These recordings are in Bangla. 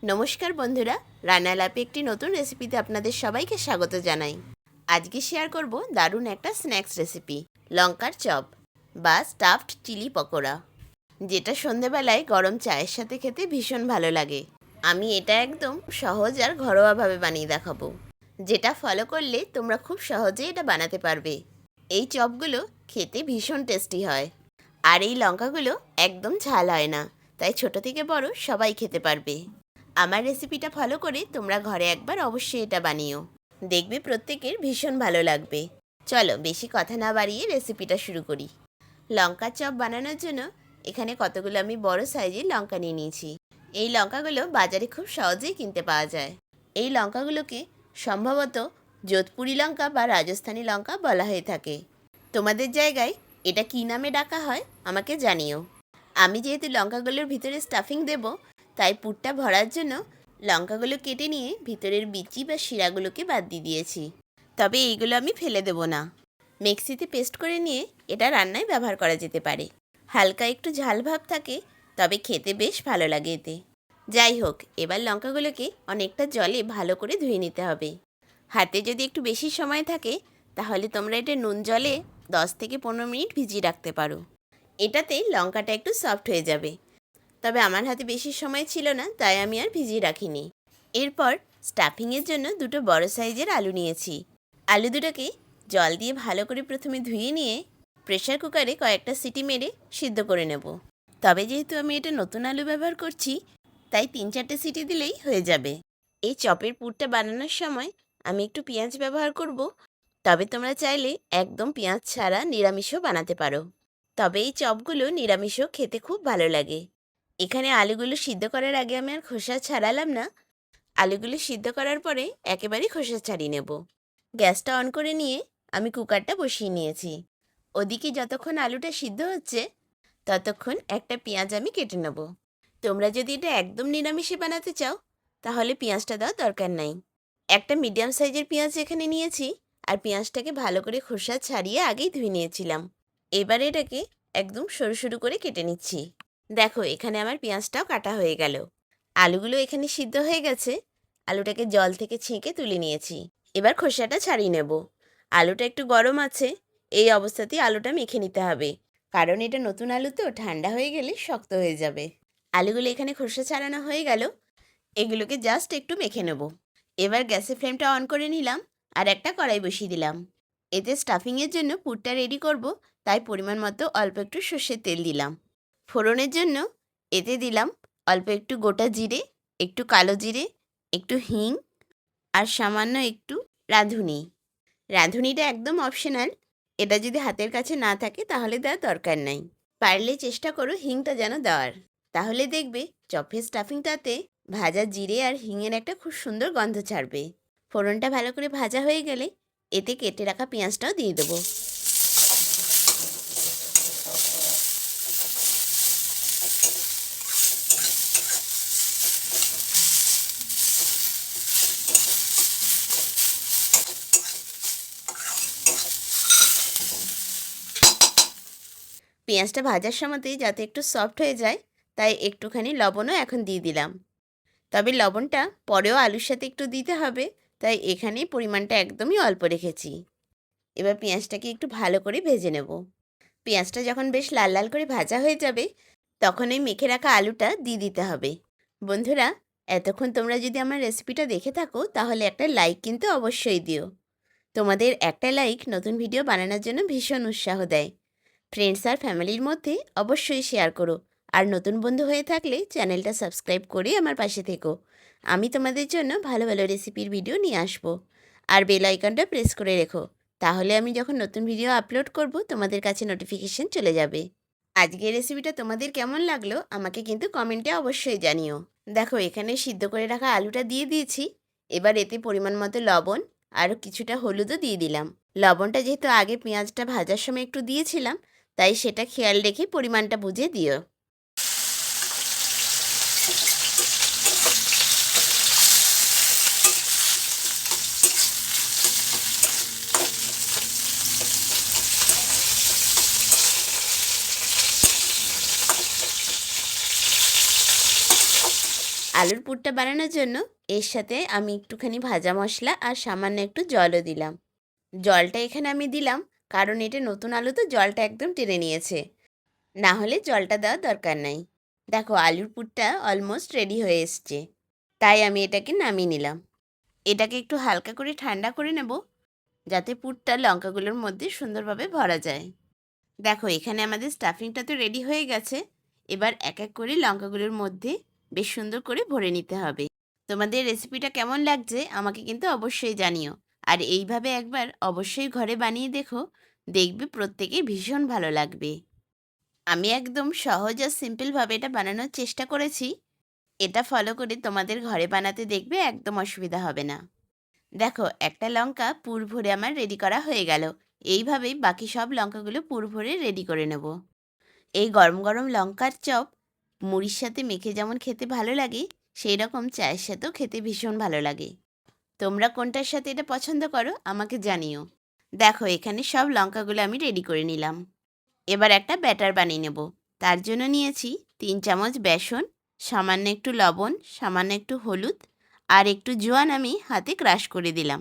নমস্কার বন্ধুরা, রান্নালাপে একটি নতুন রেসিপিতে আপনাদের সবাইকে স্বাগত জানাই। আজকে শেয়ার করব দারুণ একটা স্ন্যাক্স রেসিপি, লঙ্কার চপ বা স্টাফড চিলি পকোড়া, যেটা সন্ধেবেলায় গরম চায়ের সাথে খেতে ভীষণ ভালো লাগে। আমি এটা একদম সহজ আর ঘরোয়াভাবে বানিয়ে দেখাবো, যেটা ফলো করলে তোমরা খুব সহজে এটা বানাতে পারবে। এই চপগুলো খেতে ভীষণ টেস্টি হয়, আর এই লঙ্কাগুলো একদম ঝাল হয় না, তাই ছোট থেকে বড় সবাই খেতে পারবে। আমার রেসিপিটা ফলো করে তোমরা ঘরে একবার অবশ্যই এটা বানিও, দেখবে প্রত্যেকের ভীষণ ভালো লাগবে। চলো বেশি কথা না বাড়িয়ে রেসিপিটা শুরু করি। লঙ্কা চপ বানানোর জন্য এখানে কতগুলো আমি বড় সাইজের লঙ্কা নিয়ে নিয়েছি। এই লঙ্কাগুলো বাজারে খুব সহজেই কিনতে পাওয়া যায়। এই লঙ্কাগুলোকে সম্ভবত যোধপুরি লঙ্কা বা রাজস্থানি লঙ্কা বলা হয়ে থাকে। তোমাদের জায়গায় এটা কী নামে ডাকা হয় আমাকে জানিও। আমি যেহেতু লঙ্কাগুলোর ভিতরে স্টাফিং দেব, তাই পুরটা ভরার জন্য লঙ্কাগুলো কেটে নিয়ে ভিতরের বিচি বা শিরাগুলোকে বাদ দিয়ে দিয়েছি। তবে এইগুলো আমি ফেলে দেব না। মিক্সিতে পেস্ট করে নিয়ে এটা রান্নায় ব্যবহার করা যেতে পারে। হালকা একটু ঝাল ভাব থাকে, তবে খেতে বেশ ভালো লাগে এতে। যাই হোক, এবার লঙ্কাগুলোকে অনেকটা জলে ভালো করে ধুয়ে নিতে হবে। হাতে যদি একটু বেশি সময় থাকে তাহলে তোমরা এটা নুন জলে 10 থেকে 15 মিনিট ভিজিয়ে রাখতে পারো। এটাতে লঙ্কাটা একটু সফট হয়ে যাবে। তবে আমার হাতে বেশি সময় ছিল না, তাই আমি আর ভিজিয়ে রাখিনি। এরপর স্টাফিংয়ের জন্য দুটো বড় সাইজের আলু নিয়েছি। আলু দুটোকে জল দিয়ে ভালো করে প্রথমে ধুয়ে নিয়ে প্রেশার কুকারে কয়েকটা সিটি মেরে সিদ্ধ করে নেব। তবে যেহেতু আমি এটা নতুন আলু ব্যবহার করছি, তাই 3-4টে সিটি দিলেই হয়ে যাবে। এই চপের পুরটা বানানোর সময় আমি একটু পেঁয়াজ ব্যবহার করব, তবে তোমরা চাইলে একদম পেঁয়াজ ছাড়া নিরামিষও বানাতে পারো। তবে এই চপগুলো নিরামিষও খেতে খুব ভালো লাগে। এখানে আলুগুলো সিদ্ধ করার আগে আমি আর খোসা ছাড়ালাম না। আলুগুলো সিদ্ধ করার পরে একেবারেই খোসা ছাড়িয়ে নেব। গ্যাসটা অন করে নিয়ে আমি কুকারটা বসিয়ে নিয়েছি। ওদিকে যতক্ষণ আলুটা সিদ্ধ হচ্ছে, ততক্ষণ একটা পেঁয়াজ আমি কেটে নেব। তোমরা যদি এটা একদম নিরামিষে বানাতে চাও তাহলে পেঁয়াজটা দেওয়ার দরকার নাই। একটা মিডিয়াম সাইজের পেঁয়াজ এখানে নিয়েছি, আর পেঁয়াজটাকে ভালো করে খোসা ছাড়িয়ে আগেই ধুয়ে নিয়েছিলাম। এবারে এটাকে একদম সরু সরু করে কেটে নিচ্ছি। দেখো, এখানে আমার পেঁয়াজটাও কাটা হয়ে গেল। আলুগুলো এখানে সিদ্ধ হয়ে গেছে। আলুটাকে জল থেকে ছেঁকে তুলে নিয়েছি। এবার খোসাটা ছাড়িয়ে নেব। আলুটা একটু গরম আছে, এই অবস্থাতেই আলুটা মেখে নিতে হবে, কারণ এটা নতুন আলু তো ঠান্ডা হয়ে গেলে শক্ত হয়ে যাবে। আলুগুলো এখানে খোসা ছাড়ানো হয়ে গেল, এগুলোকে জাস্ট একটু মেখে নেব। এবার গ্যাসের ফ্লেমটা অন করে নিলাম আর একটা কড়াই বসিয়ে দিলাম। এতে স্টাফিংয়ের জন্য পুরটা রেডি করব, তাই পরিমাণ মতো অল্প একটু সর্ষের তেল দিলাম। ফোড়নের জন্য এতে দিলাম অল্প একটু গোটা জিরে, একটু কালো জিরে, একটু হিং আর সামান্য একটু রাঁধুনি। রাঁধুনিটা একদম অপশনাল, এটা যদি হাতের কাছে না থাকে তাহলে দেওয়ার দরকার নাই। পারলে চেষ্টা করো হিংটা যেন দেওয়ার, তাহলে দেখবে চপের স্টাফিংটাতে ভাজা জিরে আর হিংয়ের একটা খুব সুন্দর গন্ধ ছাড়বে। ফোড়নটা ভালো করে ভাজা হয়ে গেলে এতে কেটে রাখা পেঁয়াজটাও দিয়ে দেবো। পেঁয়াজটা ভাজার সময়তেই যাতে একটু সফট হয়ে যায়, তাই একটুখানি লবণও এখন দিয়ে দিলাম। তবে লবণটা পরেও আলুর সাথে একটু দিতে হবে, তাই এখানে পরিমাণটা একদমই অল্প রেখেছি। এবার পেঁয়াজটাকে একটু ভালো করে ভেজে নেব। পেঁয়াজটা যখন বেশ লাল লাল করে ভাজা হয়ে যাবে, তখন এই মেখে রাখা আলুটা দিয়ে দিতে হবে। বন্ধুরা, এতক্ষণ তোমরা যদি আমার রেসিপিটা দেখে থাকো তাহলে একটা লাইক কিন্তু অবশ্যই দিও। তোমাদের একটা লাইক নতুন ভিডিও বানানোর জন্য ভীষণ উৎসাহ দেয়। ফ্রেন্ডস আর ফ্যামিলির মধ্যে অবশ্যই শেয়ার করো, আর নতুন বন্ধু হয়ে থাকলে চ্যানেলটা সাবস্ক্রাইব করে আমার পাশে থেকো। আমি তোমাদের জন্য ভালো ভালো রেসিপির ভিডিও নিয়ে আসবো। আর বেল আইকনটা প্রেস করে রেখো, তাহলে আমি যখন নতুন ভিডিও আপলোড করব তোমাদের কাছে নোটিফিকেশন চলে যাবে। আজকের রেসিপিটা তোমাদের কেমন লাগলো আমাকে কিন্তু কমেন্টে অবশ্যই জানিও। দেখো, এখানে সিদ্ধ করে রাখা আলুটা দিয়ে দিয়েছি। এবার এতে পরিমাণ মতো লবণ আর কিছুটা হলুদও দিয়ে দিলাম। লবণটা যেহেতু আগে পেঁয়াজটা ভাজার সময় একটু দিয়েছিলাম, তাই সেটা খেয়াল রেখে পরিমাণটা বুঝে দিও। আলুর পুরটা বানানোর জন্য এর সাথে আমি একটুখানি ভাজা মশলা আর সামান্য একটু জলও দিলাম। জলটা এখানে আমি দিলাম কারণ এটা নতুন আলু তো জলটা একদম টেনে নিয়েছে, না হলে জলটা দেওয়ার দরকার নাই। দেখো আলুর পুরটা অলমোস্ট রেডি হয়ে এসছে, তাই আমি এটাকে নামিয়ে নিলাম। এটাকে একটু হালকা করে ঠান্ডা করে নেব যাতে পুরটা লঙ্কাগুলোর মধ্যে সুন্দরভাবে ভরা যায়। দেখো এখানে আমাদের স্টাফিংটা তো রেডি হয়ে গেছে। এবার এক এক করে লঙ্কাগুলোর মধ্যে বেশ সুন্দর করে ভরে নিতে হবে। তোমাদের রেসিপিটা কেমন লাগছে আমাকে কিন্তু অবশ্যই জানিও। আর এইভাবে একবার অবশ্যই ঘরে বানিয়ে দেখো, দেখবে প্রত্যেকেই ভীষণ ভালো লাগবে। আমি একদম সহজ আর সিম্পলভাবে এটা বানানোর চেষ্টা করেছি। এটা ফলো করে তোমাদের ঘরে বানাতে দেখবে একদম অসুবিধা হবে না। দেখো একটা লঙ্কা পুর ভরে আমার রেডি করা হয়ে গেল। এইভাবেই বাকি সব লঙ্কাগুলো পুর ভরে রেডি করে নেব। এই গরম গরম লঙ্কার চপ মুড়ির সাথে মেখে যেমন খেতে ভালো লাগে, সেই রকম চায়ের সাথেও খেতে ভীষণ ভালো লাগে। তোমরা কোনটার সাথে এটা পছন্দ করো আমাকে জানিও। দেখো এখানে সব লঙ্কাগুলো আমি রেডি করে নিলাম। এবার একটা ব্যাটার বানিয়ে নেব। তার জন্য নিয়েছি 3 চামচ বেসন, সামান্য একটু লবণ, সামান্য একটু হলুদ আর একটু জোয়ান আমি হাতে ক্রাশ করে দিলাম।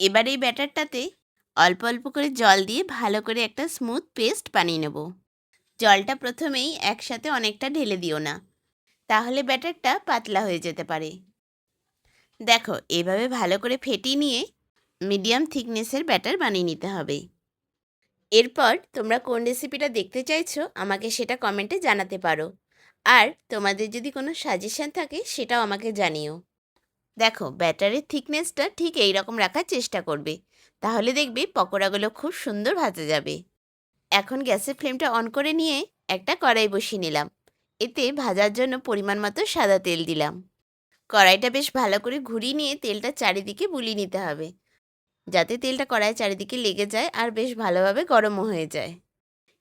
এবার এই ব্যাটারটাতে অল্প অল্প করে জল দিয়ে ভালো করে একটা স্মুথ পেস্ট বানিয়ে নেব। জলটা প্রথমেই একসাথে অনেকটা ঢেলে দিও না, তাহলে ব্যাটারটা পাতলা হয়ে যেতে পারে। দেখো এভাবে ভালো করে ফেটিয়ে নিয়ে মিডিয়াম থিকনেসের ব্যাটার বানিয়ে নিতে হবে। এরপর তোমরা কোন রেসিপিটা দেখতে চাইছো আমাকে সেটা কমেন্টে জানাতে পারো। আর তোমাদের যদি কোনো সাজেশন থাকে সেটাও আমাকে জানিও। দেখো ব্যাটারের থিকনেসটা ঠিক এই রকম রাখার চেষ্টা করবে, তাহলে দেখবে পকোড়াগুলো খুব সুন্দর ভাজা যাবে। এখন গ্যাসের ফ্লেমটা অন করে নিয়ে একটা কড়াই বসিয়ে নিলাম। এতে ভাজার জন্য পরিমাণ মতো সাদা তেল দিলাম। কড়াইটা বেশ ভালো করে ঘুরিয়ে নিয়ে তেলটা চারিদিকে বুলিয়ে নিতে হবে, যাতে তেলটা কড়াইয়ের চারিদিকে লেগে যায় আর বেশ ভালোভাবে গরমও হয়ে যায়।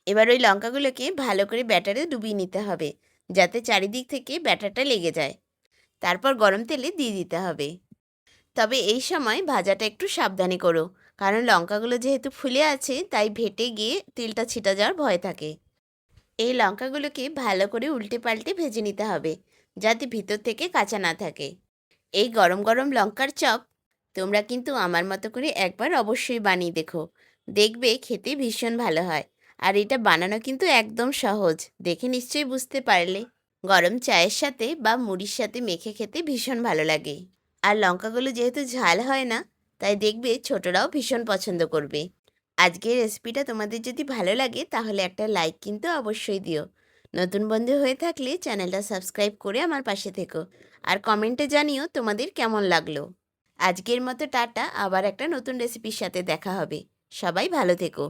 এবার ওই লঙ্কাগুলোকে ভালো করে ব্যাটারে ডুবিয়ে নিতে হবে, যাতে চারিদিক থেকে ব্যাটারটা লেগে যায়। তারপর গরম তেলে দিয়ে দিতে হবে। তবে এই সময় ভাজাটা একটু সাবধানে করো, কারণ লঙ্কাগুলো যেহেতু ফুলে আছে তাই ভেটে গিয়ে তেলটা ছিটা যাওয়ার ভয় থাকে। এই লঙ্কাগুলোকে ভালো করে উল্টে পাল্টে ভেজে নিতে হবে, যাতে ভিতর থেকে কাঁচা না থাকে। এই গরম গরম লঙ্কার চপ তোমরা কিন্তু আমার মতো করে একবার অবশ্যই বানিয়ে দেখো, দেখবে খেতে ভীষণ ভালো হয়। আর এটা বানানো কিন্তু একদম সহজ, দেখে নিশ্চয়ই বুঝতে পারলে। গরম চায়ের সাথে বা মুড়ির সাথে মেখে খেতে ভীষণ ভালো লাগে। আর লঙ্কাগুলো যেহেতু ঝাল হয় না, তাই দেখবে ছোটরাও ভীষণ পছন্দ করবে। আজকের রেসিপিটা তোমাদের যদি ভালো লাগে তাহলে একটা লাইক কিন্তু অবশ্যই দিও। নতুন বন্ধু হয়ে থাকলে চ্যানেলটা সাবস্ক্রাইব করে আমার পাশে থেকো। আর কমেন্টে জানিও তোমাদের কেমন লাগলো। আজকের মতো টাটা, আবার একটা নতুন রেসিপির সাথে দেখা হবে। সবাই ভালো থেকো।